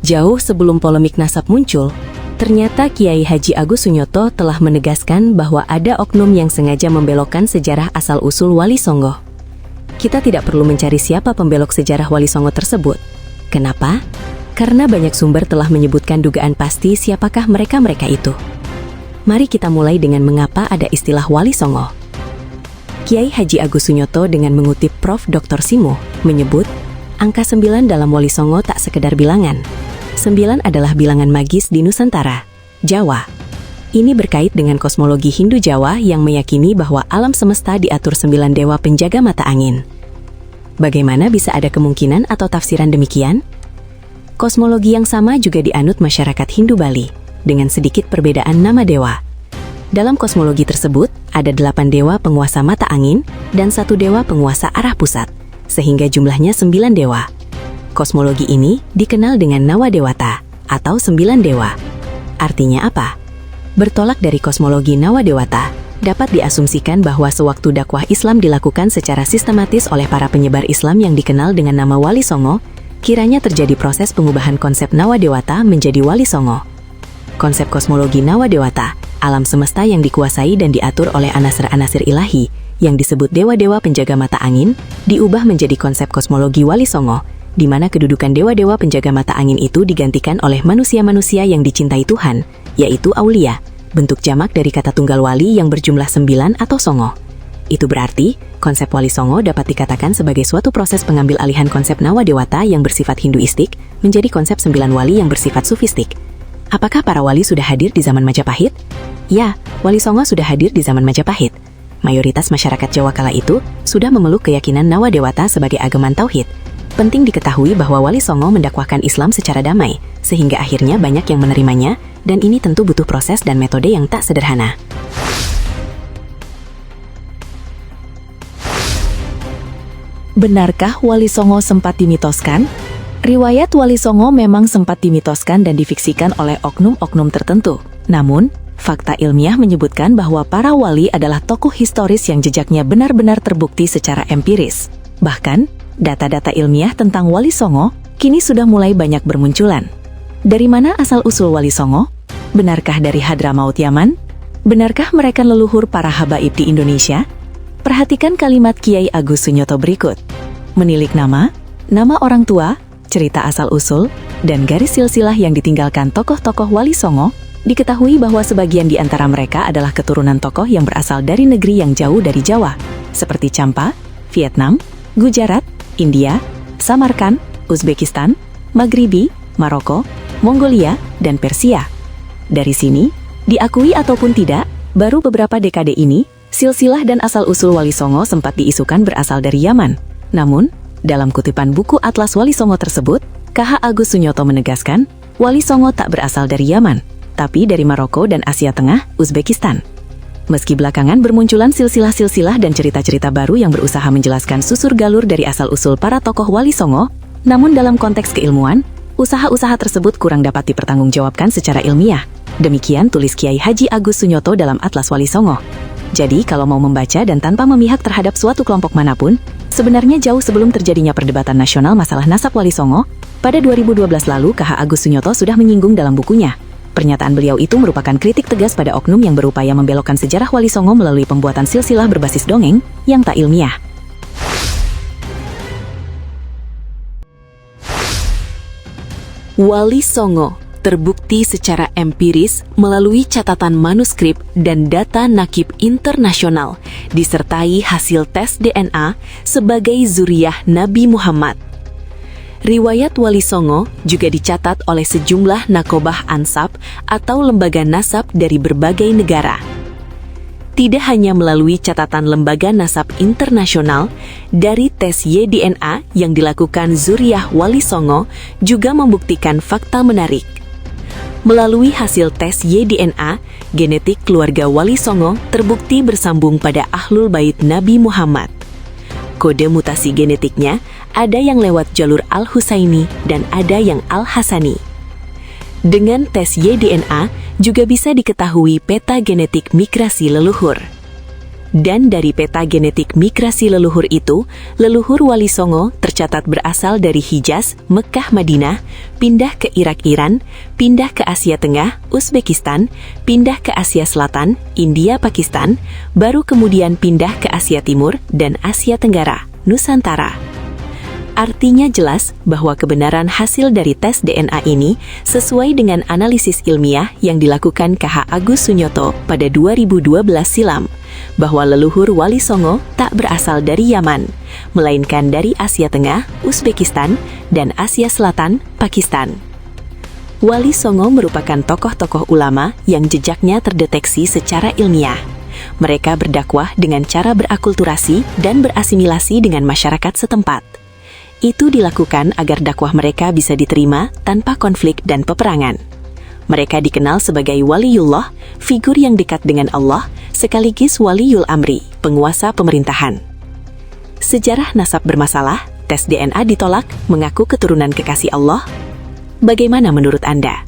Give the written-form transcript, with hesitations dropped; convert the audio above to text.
Jauh sebelum polemik nasab muncul, ternyata Kiai Haji Agus Sunyoto telah menegaskan bahwa ada oknum yang sengaja membelokkan sejarah asal-usul Wali Songo. Kita tidak perlu mencari siapa pembelok sejarah Wali Songo tersebut. Kenapa? Karena banyak sumber telah menyebutkan dugaan pasti siapakah mereka-mereka itu. Mari kita mulai dengan mengapa ada istilah Wali Songo. Kiai Haji Agus Sunyoto dengan mengutip Prof. Dr. Simo menyebut, angka 9 dalam Wali Songo tak sekedar bilangan. 9 adalah bilangan magis di Nusantara, Jawa. Ini berkait dengan kosmologi Hindu Jawa yang meyakini bahwa alam semesta diatur 9 dewa penjaga mata angin. Bagaimana bisa ada kemungkinan atau tafsiran demikian? Kosmologi yang sama juga dianut masyarakat Hindu Bali, dengan sedikit perbedaan nama dewa. Dalam kosmologi tersebut, ada 8 dewa penguasa mata angin dan 1 dewa penguasa arah pusat, sehingga jumlahnya 9 dewa. Kosmologi ini dikenal dengan Nawa Dewata atau 9 dewa. Artinya apa? Bertolak dari kosmologi Nawa Dewata, dapat diasumsikan bahwa sewaktu dakwah Islam dilakukan secara sistematis oleh para penyebar Islam yang dikenal dengan nama Wali Songo, kiranya terjadi proses pengubahan konsep Nawa Dewata menjadi Wali Songo. Konsep kosmologi Nawa Dewata, alam semesta yang dikuasai dan diatur oleh anasir-anasir ilahi, yang disebut dewa-dewa penjaga mata angin, diubah menjadi konsep kosmologi Wali Songo, di mana kedudukan dewa-dewa penjaga mata angin itu digantikan oleh manusia-manusia yang dicintai Tuhan, yaitu aulia, bentuk jamak dari kata tunggal wali yang berjumlah 9 atau songo. Itu berarti, konsep Wali Songo dapat dikatakan sebagai suatu proses pengambil alihan konsep Nawa Dewata yang bersifat Hinduistik menjadi konsep 9 wali yang bersifat sufistik. Apakah para wali sudah hadir di zaman Majapahit? Ya, Wali Songo sudah hadir di zaman Majapahit. Mayoritas masyarakat Jawa kala itu sudah memeluk keyakinan Nawa Dewata sebagai agaman tauhid. Penting diketahui bahwa Wali Songo mendakwahkan Islam secara damai, sehingga akhirnya banyak yang menerimanya, dan ini tentu butuh proses dan metode yang tak sederhana. Benarkah Wali Songo sempat dimitoskan? Riwayat Wali Songo memang sempat dimitoskan dan difiksikan oleh oknum-oknum tertentu. Namun, fakta ilmiah menyebutkan bahwa para wali adalah tokoh historis yang jejaknya benar-benar terbukti secara empiris. Bahkan, data-data ilmiah tentang Wali Songo kini sudah mulai banyak bermunculan. Dari mana asal-usul Wali Songo? Benarkah dari Hadramaut Yaman? Benarkah mereka leluhur para habaib di Indonesia? Perhatikan kalimat Kiai Agus Sunyoto berikut. Menilik nama orang tua, cerita asal-usul, dan garis silsilah yang ditinggalkan tokoh-tokoh Wali Songo, diketahui bahwa sebagian di antara mereka adalah keturunan tokoh yang berasal dari negeri yang jauh dari Jawa, seperti Champa, Vietnam, Gujarat, India, Samarkand, Uzbekistan, Maghribi, Maroko, Mongolia, dan Persia. Dari sini, diakui ataupun tidak, baru beberapa dekade ini, silsilah dan asal-usul Wali Songo sempat diisukan berasal dari Yaman. Namun, dalam kutipan buku Atlas Wali Songo tersebut, KH Agus Sunyoto menegaskan, Wali Songo tak berasal dari Yaman, tapi dari Maroko dan Asia Tengah, Uzbekistan. Meski belakangan bermunculan silsilah-silsilah dan cerita-cerita baru yang berusaha menjelaskan susur galur dari asal-usul para tokoh Wali Songo, namun dalam konteks keilmuan, usaha-usaha tersebut kurang dapat dipertanggungjawabkan secara ilmiah. Demikian tulis Kiai Haji Agus Sunyoto dalam Atlas Wali Songo. Jadi, kalau mau membaca dan tanpa memihak terhadap suatu kelompok manapun, sebenarnya jauh sebelum terjadinya perdebatan nasional masalah nasab Wali Songo, pada 2012 lalu KH Agus Sunyoto sudah menyinggung dalam bukunya. Pernyataan beliau itu merupakan kritik tegas pada oknum yang berupaya membelokkan sejarah Wali Songo melalui pembuatan silsilah berbasis dongeng yang tak ilmiah. Wali Songo terbukti secara empiris melalui catatan manuskrip dan data nakib internasional, disertai hasil tes DNA sebagai zuriyah Nabi Muhammad. Riwayat Wali Songo juga dicatat oleh sejumlah nakobah ansab atau lembaga nasab dari berbagai negara. Tidak hanya melalui catatan lembaga nasab internasional, dari tes Y-DNA yang dilakukan zuriyah Wali Songo juga membuktikan fakta menarik. Melalui hasil tes Y-DNA, genetik keluarga Wali Songo terbukti bersambung pada Ahlul Bait Nabi Muhammad. Kode mutasi genetiknya ada yang lewat jalur Al-Husaini dan ada yang Al-Hasani. Dengan tes Y-DNA juga bisa diketahui peta genetik migrasi leluhur. Dan dari peta genetik migrasi leluhur itu, leluhur Wali Songo tercatat berasal dari Hijaz, Mekah, Madinah, pindah ke Irak, Iran, pindah ke Asia Tengah, Uzbekistan, pindah ke Asia Selatan, India, Pakistan, baru kemudian pindah ke Asia Timur dan Asia Tenggara, Nusantara. Artinya jelas bahwa kebenaran hasil dari tes DNA ini sesuai dengan analisis ilmiah yang dilakukan KH Agus Sunyoto pada 2012 silam, bahwa leluhur Wali Songo tak berasal dari Yaman, melainkan dari Asia Tengah, Uzbekistan, dan Asia Selatan, Pakistan. Wali Songo merupakan tokoh-tokoh ulama yang jejaknya terdeteksi secara ilmiah. Mereka berdakwah dengan cara berakulturasi dan berasimilasi dengan masyarakat setempat. Itu dilakukan agar dakwah mereka bisa diterima tanpa konflik dan peperangan. Mereka dikenal sebagai Waliullah, figur yang dekat dengan Allah, sekaligus Waliul Amri, penguasa pemerintahan. Sejarah nasab bermasalah, tes DNA ditolak, mengaku keturunan kekasih Allah. Bagaimana menurut Anda?